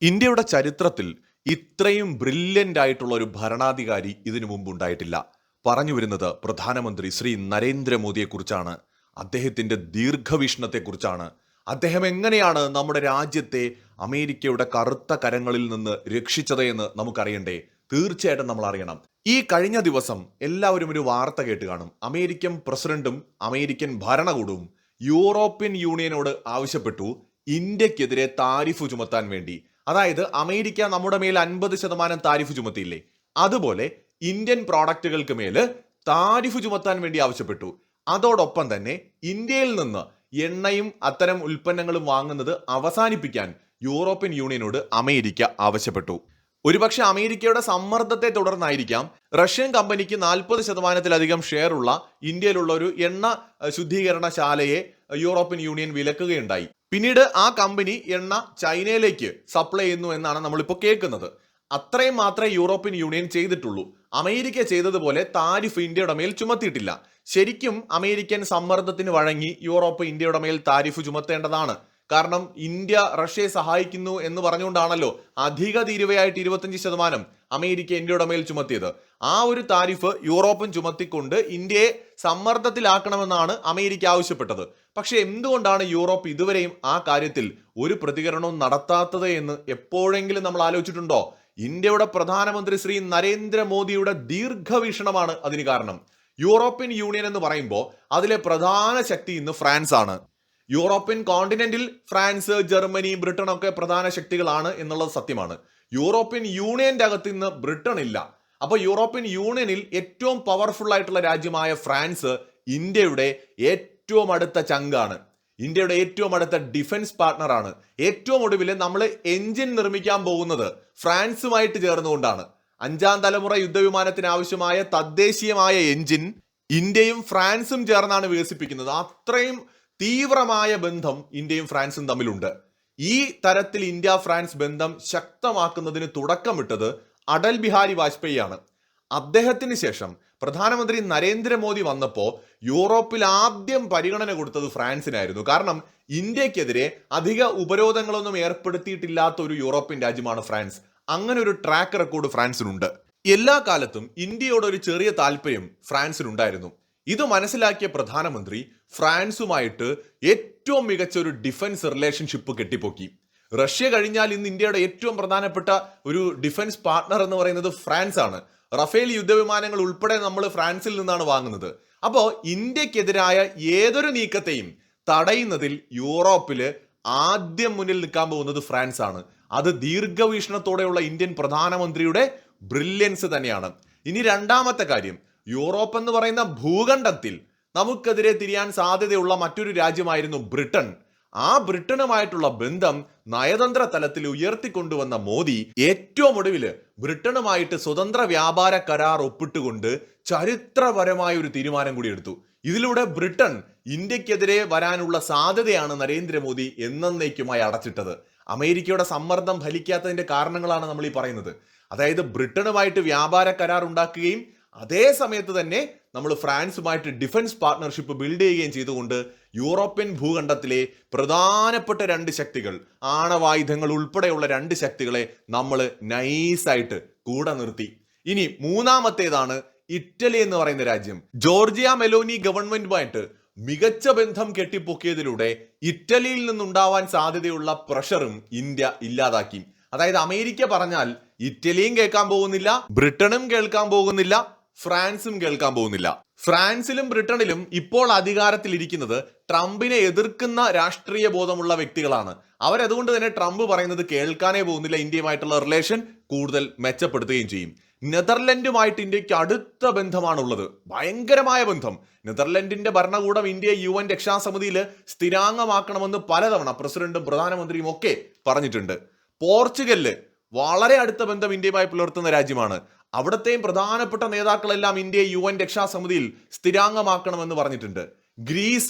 ഇന്ത്യയുടെ ചരിത്രത്തിൽ ഇത്രയും ബ്രില്യൻ്റ് ആയിട്ടുള്ള ഒരു ഭരണാധികാരി ഇതിനു മുമ്പ് ഉണ്ടായിട്ടില്ല. പറഞ്ഞു വരുന്നത് പ്രധാനമന്ത്രി ശ്രീ നരേന്ദ്രമോദിയെക്കുറിച്ചാണ്. അദ്ദേഹത്തിൻ്റെ ദീർഘവീക്ഷണത്തെക്കുറിച്ചാണ്. അദ്ദേഹം എങ്ങനെയാണ് നമ്മുടെ രാജ്യത്തെ അമേരിക്കയുടെ കറുത്ത കരങ്ങളിൽ നിന്ന് രക്ഷിച്ചത് എന്ന് നമുക്കറിയണ്ടേ? തീർച്ചയായിട്ടും നമ്മൾ അറിയണം. ഈ കഴിഞ്ഞ ദിവസം എല്ലാവരും ഒരു വാർത്ത കേട്ട് കാണും. അമേരിക്കൻ പ്രസിഡന്റും അമേരിക്കൻ ഭരണകൂടവും യൂറോപ്യൻ യൂണിയനോട് ആവശ്യപ്പെട്ടു ഇന്ത്യക്കെതിരെ താരിഫ് ചുമത്താൻ വേണ്ടി. അതായത് അമേരിക്ക നമ്മുടെ മേൽ 50% താരിഫ് ചുമത്തിയില്ലേ, അതുപോലെ ഇന്ത്യൻ പ്രോഡക്റ്റുകൾക്ക് മേല് താരിഫ് ചുമത്താൻ വേണ്ടി ആവശ്യപ്പെട്ടു. അതോടൊപ്പം തന്നെ ഇന്ത്യയിൽ നിന്ന് എണ്ണയും അത്തരം ഉൽപ്പന്നങ്ങളും വാങ്ങുന്നത് അവസാനിപ്പിക്കാൻ യൂറോപ്യൻ യൂണിയനോട് അമേരിക്ക ആവശ്യപ്പെട്ടു. ഒരുപക്ഷെ അമേരിക്കയുടെ സമ്മർദ്ദത്തെ തുടർന്നായിരിക്കാം റഷ്യൻ കമ്പനിക്ക് 40%-ലധികം ഷെയർ ഉള്ള ഇന്ത്യയിലുള്ള ഒരു എണ്ണ ശുദ്ധീകരണശാലയെ യൂറോപ്യൻ യൂണിയൻ വിലക്കുകയുണ്ടായി. പിന്നീട് ആ കമ്പനി എണ്ണ ചൈനയിലേക്ക് സപ്ലൈ ചെയ്യുന്നു എന്നാണ് നമ്മളിപ്പോൾ കേൾക്കുന്നത്. അത്രയും മാത്രമേ യൂറോപ്യൻ യൂണിയൻ ചെയ്തിട്ടുള്ളൂ. അമേരിക്ക ചെയ്തതുപോലെ താരിഫ് ഇന്ത്യയുടെ മേൽ ചുമത്തിയിട്ടില്ല. ശരിക്കും അമേരിക്കൻ സമ്മർദ്ദത്തിന് വഴങ്ങി യൂറോപ്പ് ഇന്ത്യയുടെ മേൽ താരിഫ് ചുമത്തേണ്ടതാണ്. കാരണം ഇന്ത്യ റഷ്യയെ സഹായിക്കുന്നു എന്ന് പറഞ്ഞുകൊണ്ടാണല്ലോ അധിക തീരുവയായിട്ട് 25% അമേരിക്ക ഇന്ത്യയുടെ മേൽ ചുമത്തിയത്. ആ ഒരു താരിഫ് യൂറോപ്പും ചുമത്തിക്കൊണ്ട് ഇന്ത്യയെ സമ്മർദ്ദത്തിലാക്കണമെന്നാണ് അമേരിക്ക ആവശ്യപ്പെട്ടത്. പക്ഷെ എന്തുകൊണ്ടാണ് യൂറോപ്പ് ഇതുവരെയും ആ കാര്യത്തിൽ ഒരു പ്രതികരണവും നടത്താത്തത് എന്ന് എപ്പോഴെങ്കിലും നമ്മൾ ആലോചിച്ചിട്ടുണ്ടോ? ഇന്ത്യയുടെ പ്രധാനമന്ത്രി ശ്രീ നരേന്ദ്രമോദിയുടെ ദീർഘവീക്ഷണമാണ് അതിന് കാരണം. യൂറോപ്യൻ യൂണിയൻ എന്ന് പറയുമ്പോൾ അതിലെ പ്രധാന ശക്തി ഇന്ന് ഫ്രാൻസ് ആണ്. യൂറോപ്യൻ കോണ്ടിനെന്റിൽ ഫ്രാൻസ്, ജർമ്മനി, ബ്രിട്ടൻ ഒക്കെ പ്രധാന ശക്തികളാണ് എന്നുള്ളത് സത്യമാണ്. യൂറോപ്യൻ യൂണിയന്റെ അകത്ത് ഇന്ന് ബ്രിട്ടൻ ഇല്ല. അപ്പൊ യൂറോപ്യൻ യൂണിയനിൽ ഏറ്റവും പവർഫുൾ ആയിട്ടുള്ള രാജ്യമായ ഫ്രാൻസ് ഇന്ത്യയുടെ ഏറ്റവും അടുത്ത ചങ്കാണ്, ഇന്ത്യയുടെ ഏറ്റവും അടുത്ത ഡിഫൻസ് പാർട്ണറാണ്. ഏറ്റവും ഒടുവിൽ നമ്മൾ എഞ്ചിൻ നിർമ്മിക്കാൻ പോകുന്നത് ഫ്രാൻസുമായിട്ട് ചേർന്നുകൊണ്ടാണ്. 5ാം തലമുറ യുദ്ധവിമാനത്തിന് ആവശ്യമായ തദ്ദേശീയമായ എഞ്ചിൻ ഇന്ത്യയും ഫ്രാൻസും ചേർന്നാണ് വികസിപ്പിക്കുന്നത്. അത്രയും തീവ്രമായ ബന്ധം ഇന്ത്യയും ഫ്രാൻസും തമ്മിലുണ്ട്. ഈ തരത്തിൽ ഇന്ത്യ ഫ്രാൻസ് ബന്ധം ശക്തമാക്കുന്നതിന് തുടക്കമിട്ടത് അടൽ ബിഹാരി വാജ്പേയി ആണ്. അദ്ദേഹത്തിന് ശേഷം പ്രധാനമന്ത്രി നരേന്ദ്രമോദി വന്നപ്പോൾ യൂറോപ്പിൽ ആദ്യം പരിഗണന കൊടുത്തത് ഫ്രാൻസിനായിരുന്നു. കാരണം ഇന്ത്യക്കെതിരെ അധിക ഉപരോധങ്ങളൊന്നും ഏർപ്പെടുത്തിയിട്ടില്ലാത്ത ഒരു യൂറോപ്യൻ രാജ്യമാണ് ഫ്രാൻസ്. അങ്ങനെ ഒരു ട്രാക്ക് റെക്കോർഡ് ഫ്രാൻസിനുണ്ട്. എല്ലാ കാലത്തും ഇന്ത്യയോട് ഒരു ചെറിയ താല്പര്യം ഫ്രാൻസിനുണ്ടായിരുന്നു. ഇത് മനസ്സിലാക്കിയ പ്രധാനമന്ത്രി ഫ്രാൻസുമായിട്ട് ഏറ്റവും മികച്ച ഒരു ഡിഫൻസ് റിലേഷൻഷിപ്പ് കെട്ടിപ്പൊക്കി. റഷ്യ കഴിഞ്ഞാൽ ഇന്ന് ഇന്ത്യയുടെ ഏറ്റവും പ്രധാനപ്പെട്ട ഒരു ഡിഫൻസ് പാർട്ണർ എന്ന് പറയുന്നത് ഫ്രാൻസ് ആണ്. റഫേൽ യുദ്ധവിമാനങ്ങൾ ഉൾപ്പെടെ നമ്മൾ ഫ്രാൻസിൽ നിന്നാണ് വാങ്ങുന്നത്. അപ്പോൾ ഇന്ത്യക്കെതിരായ ഏതൊരു നീക്കത്തെയും തടയുന്നതിൽ യൂറോപ്പില് ആദ്യം മുന്നിൽ നിൽക്കാൻ പോകുന്നത് ഫ്രാൻസ് ആണ്. അത് ദീർഘവീക്ഷണത്തോടെയുള്ള ഇന്ത്യൻ പ്രധാനമന്ത്രിയുടെ ബ്രില്യൻസ് തന്നെയാണ്. ഇനി രണ്ടാമത്തെ കാര്യം, യൂറോപ്പ് എന്ന് പറയുന്ന ഭൂഖണ്ഡത്തിൽ നമുക്കെതിരെ തിരിയാൻ സാധ്യതയുള്ള മറ്റൊരു രാജ്യമായിരുന്നു ബ്രിട്ടൻ. ആ ബ്രിട്ടനുമായിട്ടുള്ള ബന്ധം നയതന്ത്ര തലത്തിൽ ഉയർത്തിക്കൊണ്ടുവന്ന മോദി ഏറ്റവും ഒടുവില് ബ്രിട്ടനുമായിട്ട് സ്വതന്ത്ര വ്യാപാര കരാർ ഒപ്പിട്ടുകൊണ്ട് ചരിത്രപരമായ ഒരു തീരുമാനം കൂടി എടുത്തു. ഇതിലൂടെ ബ്രിട്ടൻ ഇന്ത്യക്കെതിരെ വരാനുള്ള സാധ്യതയാണ് നരേന്ദ്രമോദി എന്നേക്കുമായി അടച്ചിട്ടത്. അമേരിക്കയുടെ സമ്മർദ്ദം ഫലിക്കാത്തതിന്റെ കാരണങ്ങളാണ് നമ്മൾ ഈ പറയുന്നത്. അതായത് ബ്രിട്ടനുമായിട്ട് വ്യാപാര കരാർ ഉണ്ടാക്കുകയും അതേ സമയത്ത് തന്നെ നമ്മൾ ഫ്രാൻസുമായിട്ട് ഡിഫൻസ് പാർട്ണർഷിപ്പ് ബിൽഡ് ചെയ്യുകയും ചെയ്തുകൊണ്ട് യൂറോപ്യൻ ഭൂഖണ്ഡത്തിലെ പ്രധാനപ്പെട്ട 2 ശക്തികൾ, ആണവായുധങ്ങൾ ഉൾപ്പെടെയുള്ള 2 ശക്തികളെ നമ്മൾ നൈസായിട്ട് കൂടെ നിർത്തി. ഇനി മൂന്നാമത്തേതാണ് ഇറ്റലി എന്ന് പറയുന്ന രാജ്യം. ജോർജിയ മെലോനി ഗവൺമെന്റുമായിട്ട് മികച്ച ബന്ധം കെട്ടിപ്പൊക്കിയതിലൂടെ ഇറ്റലിയിൽ നിന്നുണ്ടാവാൻ സാധ്യതയുള്ള പ്രഷറും ഇന്ത്യ ഇല്ലാതാക്കി. അതായത് അമേരിക്ക പറഞ്ഞാൽ ഇറ്റലിയും കേൾക്കാൻ പോകുന്നില്ല, ബ്രിട്ടനും കേൾക്കാൻ പോകുന്നില്ല, ഫ്രാൻസും കേൾക്കാൻ പോകുന്നില്ല. ഫ്രാൻസിലും ബ്രിട്ടനിലും ഇപ്പോൾ അധികാരത്തിലിരിക്കുന്നത് ട്രംപിനെ എതിർക്കുന്ന രാഷ്ട്രീയ ബോധമുള്ള വ്യക്തികളാണ്. അവരതുകൊണ്ട് തന്നെ ട്രംപ് പറയുന്നത് കേൾക്കാനേ പോകുന്നില്ല. ഇന്ത്യയുമായിട്ടുള്ള റിലേഷൻ കൂടുതൽ മെച്ചപ്പെടുത്തുകയും ചെയ്യും. നെതർലൻഡുമായിട്ട് ഇന്ത്യക്ക് അടുത്ത ബന്ധമാണുള്ളത്, ഭയങ്കരമായ ബന്ധം. നെതർലൻഡിന്റെ ഭരണകൂടം ഇന്ത്യയെ UN രക്ഷാസമിതിയിൽ സ്ഥിരാംഗമാക്കണമെന്ന് പലതവണ പ്രസിഡന്റും പ്രധാനമന്ത്രിയും ഒക്കെ പറഞ്ഞിട്ടുണ്ട്. പോർച്ചുഗലില് വളരെ അടുത്ത ബന്ധം ഇന്ത്യയുമായി പുലർത്തുന്ന രാജ്യമാണ്. അവിടത്തെയും പ്രധാനപ്പെട്ട നേതാക്കളെല്ലാം ഇന്ത്യയെ UN രക്ഷാസമിതിയിൽ സ്ഥിരാംഗമാക്കണമെന്ന് പറഞ്ഞിട്ടുണ്ട്.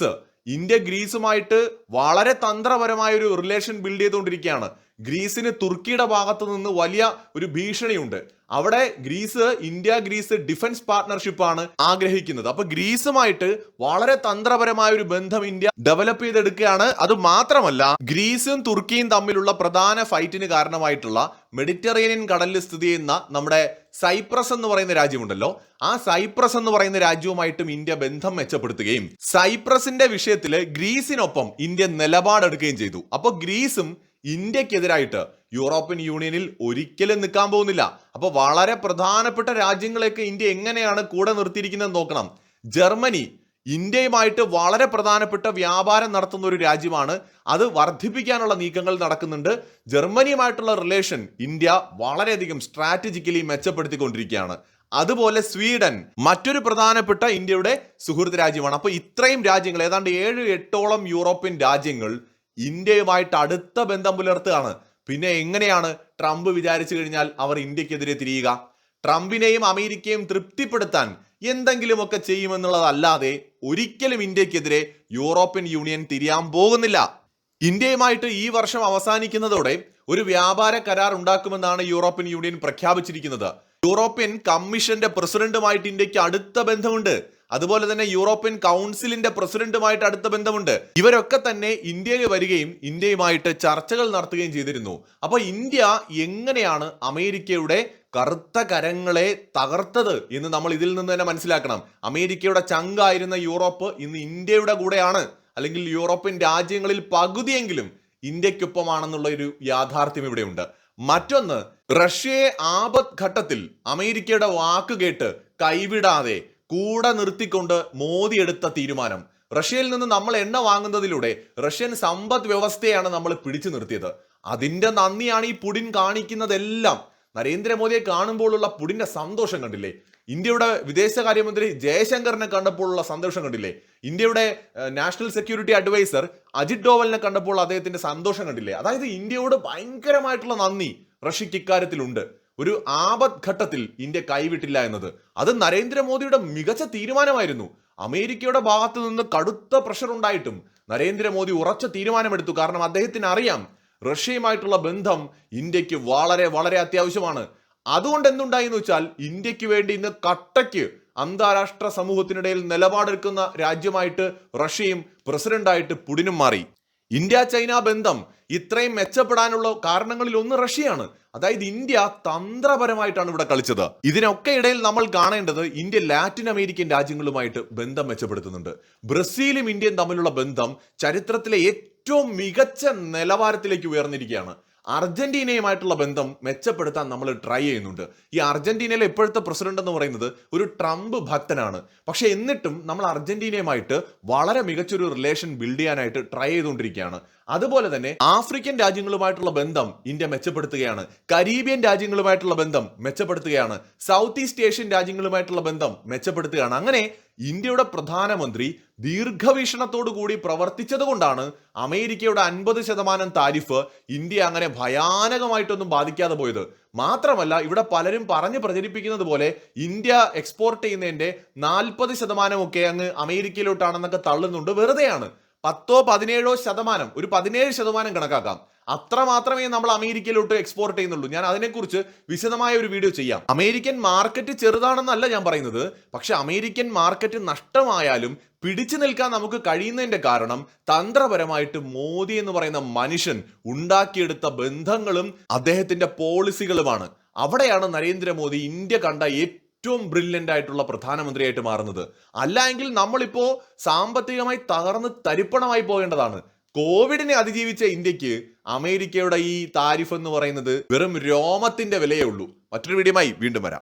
ഗ്രീസുമായിട്ട് വളരെ തന്ത്രപരമായ ഒരു റിലേഷൻ ബിൽഡ് ചെയ്തുകൊണ്ടിരിക്കുകയാണ്. ഗ്രീസിന് തുർക്കിയുടെ ഭാഗത്ത് നിന്ന് വലിയ ഒരു ഭീഷണിയുണ്ട്. അവിടെ ഇന്ത്യ ഗ്രീസ് ഡിഫൻസ് പാർട്ണർഷിപ്പാണ് ആഗ്രഹിക്കുന്നത്. അപ്പൊ ഗ്രീസുമായിട്ട് വളരെ തന്ത്രപരമായ ഒരു ബന്ധം ഇന്ത്യ ഡെവലപ്പ് ചെയ്തെടുക്കുകയാണ്. അത് മാത്രമല്ല, ഗ്രീസും തുർക്കിയും തമ്മിലുള്ള പ്രധാന ഫൈറ്റിന് കാരണമായിട്ടുള്ള മെഡിറ്ററേനിയൻ കടലിൽ സ്ഥിതി ചെയ്യുന്ന നമ്മുടെ സൈപ്രസ് എന്ന് പറയുന്ന രാജ്യമുണ്ടല്ലോ, ആ സൈപ്രസ് എന്ന് പറയുന്ന രാജ്യവുമായിട്ടും ഇന്ത്യ ബന്ധം മെച്ചപ്പെടുത്തുകയും സൈപ്രസിന്റെ വിഷയത്തിൽ ഗ്രീസിനൊപ്പം ഇന്ത്യ നിലപാടെടുക്കുകയും ചെയ്തു. അപ്പൊ ഗ്രീസും ഇന്ത്യക്കെതിരായിട്ട് യൂറോപ്യൻ യൂണിയനിൽ ഒരിക്കലും നിൽക്കാൻ പോകുന്നില്ല. അപ്പൊ വളരെ പ്രധാനപ്പെട്ട രാജ്യങ്ങളെയൊക്കെ ഇന്ത്യ എങ്ങനെയാണ് കൂടെ നിർത്തിയിരിക്കുന്നത് നോക്കണം. ജർമ്മനി ഇന്ത്യയുമായിട്ട് വളരെ പ്രധാനപ്പെട്ട വ്യാപാരം നടത്തുന്ന ഒരു രാജ്യമാണ്. അത് വർദ്ധിപ്പിക്കാനുള്ള നീക്കങ്ങൾ നടക്കുന്നുണ്ട്. ജർമ്മനിയുമായിട്ടുള്ള റിലേഷൻ ഇന്ത്യ വളരെയധികം സ്ട്രാറ്റജിക്കലി മെച്ചപ്പെടുത്തിക്കൊണ്ടിരിക്കുകയാണ്. അതുപോലെ സ്വീഡൻ മറ്റൊരു പ്രധാനപ്പെട്ട ഇന്ത്യയുടെ സുഹൃത്ത് രാജ്യമാണ്. അപ്പൊ ഇത്രയും രാജ്യങ്ങൾ, ഏതാണ്ട് 7-8ഓളം യൂറോപ്യൻ രാജ്യങ്ങൾ ഇന്ത്യയുമായിട്ട് അടുത്ത ബന്ധം പുലർത്തുകയാണ്. പിന്നെ എങ്ങനെയാണ് ട്രംപ് വിചാരിച്ചു കഴിഞ്ഞാൽ അവർ ഇന്ത്യക്കെതിരെ തിരിയുക? ട്രംപിനെയും അമേരിക്കയും തൃപ്തിപ്പെടുത്താൻ എന്തെങ്കിലുമൊക്കെ ചെയ്യുമെന്നുള്ളതല്ലാതെ ഒരിക്കലും ഇന്ത്യക്കെതിരെ യൂറോപ്യൻ യൂണിയൻ തിരിയാൻ പോകുന്നില്ല. ഇന്ത്യയുമായിട്ട് ഈ വർഷം അവസാനിക്കുന്നതോടെ ഒരു വ്യാപാര കരാർ ഉണ്ടാക്കുമെന്നാണ് യൂറോപ്യൻ യൂണിയൻ പ്രഖ്യാപിച്ചിരിക്കുന്നത്. യൂറോപ്യൻ കമ്മീഷന്റെ പ്രസിഡന്റുമായിട്ട് ഇന്ത്യക്ക് അടുത്ത ബന്ധമുണ്ട്. അതുപോലെ തന്നെ യൂറോപ്യൻ കൗൺസിലിന്റെ പ്രസിഡന്റുമായിട്ട് അടുത്ത ബന്ധമുണ്ട്. ഇവരൊക്കെ തന്നെ ഇന്ത്യയിൽ വരികയും ഇന്ത്യയുമായിട്ട് ചർച്ചകൾ നടത്തുകയും ചെയ്തിരുന്നു. അപ്പൊ ഇന്ത്യ എങ്ങനെയാണ് അമേരിക്കയുടെ കറുത്ത കരങ്ങളെ തകർത്തത് എന്ന് നമ്മൾ ഇതിൽ നിന്ന് തന്നെ മനസ്സിലാക്കണം. അമേരിക്കയുടെ ചങ്കായിരുന്ന യൂറോപ്പ് ഇന്ന് ഇന്ത്യയുടെ കൂടെയാണ്, അല്ലെങ്കിൽ യൂറോപ്യൻ രാജ്യങ്ങളിൽ പകുതിയെങ്കിലും ഇന്ത്യക്കൊപ്പമാണെന്നുള്ള ഒരു യാഥാർത്ഥ്യം ഇവിടെയുണ്ട്. മറ്റൊന്ന്, റഷ്യയെ ആപത് ഘട്ടത്തിൽ അമേരിക്കയുടെ വാക്ക് കേട്ട് കൈവിടാതെ കൂടെ നിർത്തിക്കൊണ്ട് മോദി എടുത്ത തീരുമാനം. റഷ്യയിൽ നിന്ന് നമ്മൾ എണ്ണ വാങ്ങുന്നതിലൂടെ റഷ്യൻ സമ്പദ് വ്യവസ്ഥയാണ് നമ്മൾ പിടിച്ചു നിർത്തിയത്. അതിന്റെ നന്ദിയാണ് ഈ പുടിൻ കാണിക്കുന്നതെല്ലാം. നരേന്ദ്രമോദിയെ കാണുമ്പോഴുള്ള പുടിന്റെ സന്തോഷം കണ്ടില്ലേ? ഇന്ത്യയുടെ വിദേശകാര്യമന്ത്രി ജയശങ്കറിനെ കണ്ടപ്പോഴുള്ള സന്തോഷം കണ്ടില്ലേ? ഇന്ത്യയുടെ നാഷണൽ സെക്യൂരിറ്റി അഡ്വൈസർ അജിത് ഡോവലിനെ കണ്ടപ്പോൾ അദ്ദേഹത്തിന്റെ സന്തോഷം കണ്ടില്ലേ? അതായത് ഇന്ത്യയോട് ഭയങ്കരമായിട്ടുള്ള നന്ദി റഷ്യക്ക് ഇക്കാര്യത്തിലുണ്ട്. ഒരു ആപത് ഘട്ടത്തിൽ ഇന്ത്യ കൈവിട്ടില്ല എന്നത് അത് നരേന്ദ്രമോദിയുടെ മികച്ച തീരുമാനമായിരുന്നു. അമേരിക്കയുടെ ഭാഗത്ത് നിന്ന് കടുത്ത പ്രഷർ ഉണ്ടായിട്ടും നരേന്ദ്രമോദി ഉറച്ച തീരുമാനമെടുത്തു. കാരണം അദ്ദേഹത്തിന് അറിയാം റഷ്യയുമായിട്ടുള്ള ബന്ധം ഇന്ത്യക്ക് വളരെ വളരെ അത്യാവശ്യമാണ്. അതുകൊണ്ട് എന്തുണ്ടായി എന്ന് വെച്ചാൽ, ഇന്ത്യക്ക് വേണ്ടി ഇന്ന് കട്ടയ്ക്ക് അന്താരാഷ്ട്ര സമൂഹത്തിനിടയിൽ നിലപാടെടുക്കുന്ന രാജ്യമായിട്ട് റഷ്യയും പ്രസിഡന്റായിട്ട് പുടിനും മാറി. ഇന്ത്യ ചൈന ബന്ധം ഇത്രയും മെച്ചപ്പെടാനുള്ള കാരണങ്ങളിൽ ഒന്ന് റഷ്യയാണ്. അതായത് ഇന്ത്യ തന്ത്രപരമായിട്ടാണ് ഇവിടെ കളിച്ചത്. ഇതിനൊക്കെ ഇടയിൽ നമ്മൾ കാണേണ്ടത് ഇന്ത്യ ലാറ്റിൻ അമേരിക്കൻ രാജ്യങ്ങളുമായിട്ട് ബന്ധം മെച്ചപ്പെടുത്തുന്നുണ്ട്. ബ്രസീലും ഇന്ത്യയും തമ്മിലുള്ള ബന്ധം ചരിത്രത്തിലെ ഏറ്റവും മികച്ച നിലവാരത്തിലേക്ക് ഉയർന്നിരിക്കുകയാണ്. അർജന്റീനയുമായിട്ടുള്ള ബന്ധം മെച്ചപ്പെടുത്താൻ നമ്മൾ ട്രൈ ചെയ്യുന്നുണ്ട്. ഈ അർജന്റീനയിലെ ഇപ്പോഴത്തെ പ്രസിഡന്റ് എന്ന് പറയുന്നത് ഒരു ട്രംപ് ഭക്തനാണ്. പക്ഷെ എന്നിട്ടും നമ്മൾ അർജന്റീനയുമായിട്ട് വളരെ മികച്ചൊരു റിലേഷൻ ബിൽഡ് ചെയ്യാനായിട്ട് ട്രൈ ചെയ്തുകൊണ്ടിരിക്കുകയാണ്. അതുപോലെ തന്നെ ആഫ്രിക്കൻ രാജ്യങ്ങളുമായിട്ടുള്ള ബന്ധം ഇന്ത്യ മെച്ചപ്പെടുത്തുകയാണ്. കരീബിയൻ രാജ്യങ്ങളുമായിട്ടുള്ള ബന്ധം മെച്ചപ്പെടുത്തുകയാണ്. സൗത്ത് ഈസ്റ്റ് ഏഷ്യൻ രാജ്യങ്ങളുമായിട്ടുള്ള ബന്ധം മെച്ചപ്പെടുത്തുകയാണ്. അങ്ങനെ ഇന്ത്യയുടെ പ്രധാനമന്ത്രി ദീർഘവീക്ഷണത്തോടു കൂടി പ്രവർത്തിച്ചത് കൊണ്ടാണ് അമേരിക്കയുടെ 50% താരിഫ് ഇന്ത്യ അങ്ങനെ ഭയാനകമായിട്ടൊന്നും ബാധിക്കാതെ പോയത്. മാത്രമല്ല, ഇവിടെ പലരും പറഞ്ഞു പ്രചരിപ്പിക്കുന്നത് പോലെ ഇന്ത്യ എക്സ്പോർട്ട് ചെയ്യുന്നതിന്റെ 40% ഒക്കെ അങ്ങ് അമേരിക്കയിലോട്ടാണെന്നൊക്കെ തള്ളുന്നുണ്ട്. വെറുതെയാണ്. 10-17%, ഒരു 17% കണക്കാക്കാം. അത്ര മാത്രമേ നമ്മൾ അമേരിക്കയിലോട്ട് എക്സ്പോർട്ട് ചെയ്യുന്നുള്ളൂ. ഞാൻ അതിനെക്കുറിച്ച് വിശദമായ ഒരു വീഡിയോ ചെയ്യാം. അമേരിക്കൻ മാർക്കറ്റ് ചെറുതാണെന്നല്ല ഞാൻ പറയുന്നത്. പക്ഷെ അമേരിക്കൻ മാർക്കറ്റ് നഷ്ടമായാലും പിടിച്ചു നിൽക്കാൻ നമുക്ക് കഴിയുന്നതിന്റെ കാരണം തന്ത്രപരമായിട്ട് മോദി എന്ന് പറയുന്ന മനുഷ്യൻ ഉണ്ടാക്കിയെടുത്ത ബന്ധങ്ങളും അദ്ദേഹത്തിന്റെ പോളിസികളുമാണ്. അവിടെയാണ് നരേന്ദ്രമോദി ഇന്ത്യ കണ്ട ഏറ്റവും ബ്രില്യൻ്റ് ആയിട്ടുള്ള പ്രധാനമന്ത്രിയായിട്ട് മാറുന്നത്. അല്ല എങ്കിൽ നമ്മളിപ്പോ സാമ്പത്തികമായി തകർന്ന് തരിപ്പണമായി പോകേണ്ടതാണ്. കോവിഡിനെ അതിജീവിച്ച ഇന്ത്യക്ക് അമേരിക്കയുടെ ഈ താരിഫ് എന്ന് പറയുന്നത് വെറും രോമത്തിന്റെ വിലയേ ഉള്ളൂ. മറ്റൊരു വീഡിയോയുമായി വീണ്ടും വരാം.